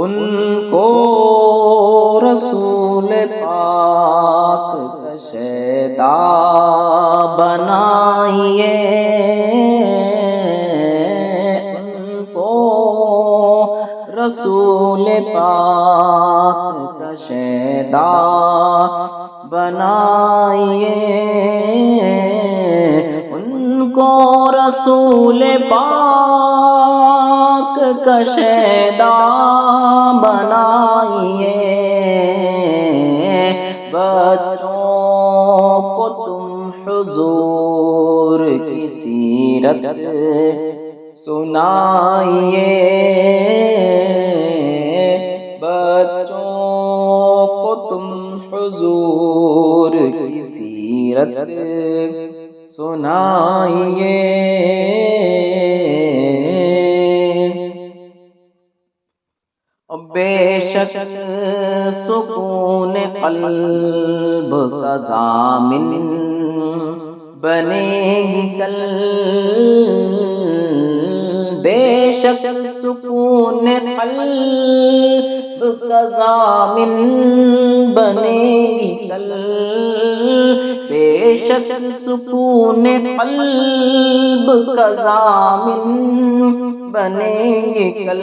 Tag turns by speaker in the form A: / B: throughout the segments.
A: ان کو رسول پاک کا شیدا بنائیے، ان کو رسول پاک کا شیدا بنائیے، ان کو رسول پاک کا شیدا بنائیے، بچوں کو تم حضور کی سیرت سنائیے، بچوں کو تم حضور کی سیرت سنائیے۔ بے شک سکون قلب کا ضامن بنے گی کل، بے شک سکون قلب کا ضامن بنے گی کل، بے شک سکون قلب کا ضامن بنے گی کل،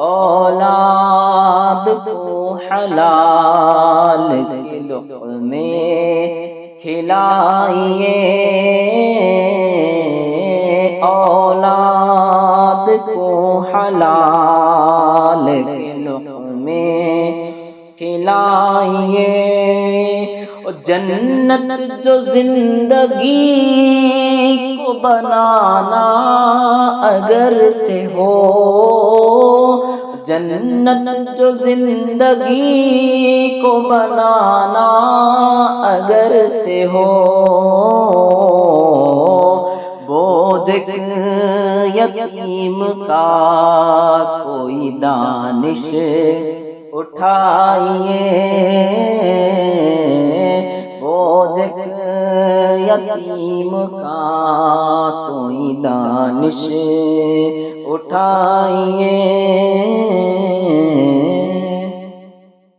A: اولاد کو حلال کے لقمے کھلائیے، اولاد کو حلال کے لقمے کھلائیے، جنت جو زندگی کو بنانا اگرچہ ہو، جنت جو زندگی کو بنانا اگرچہ ہو، بوجھ یتیم کا کوئی دانش اٹھائیے، بوجھ یتیم کا کوئی دانش اٹھائیے۔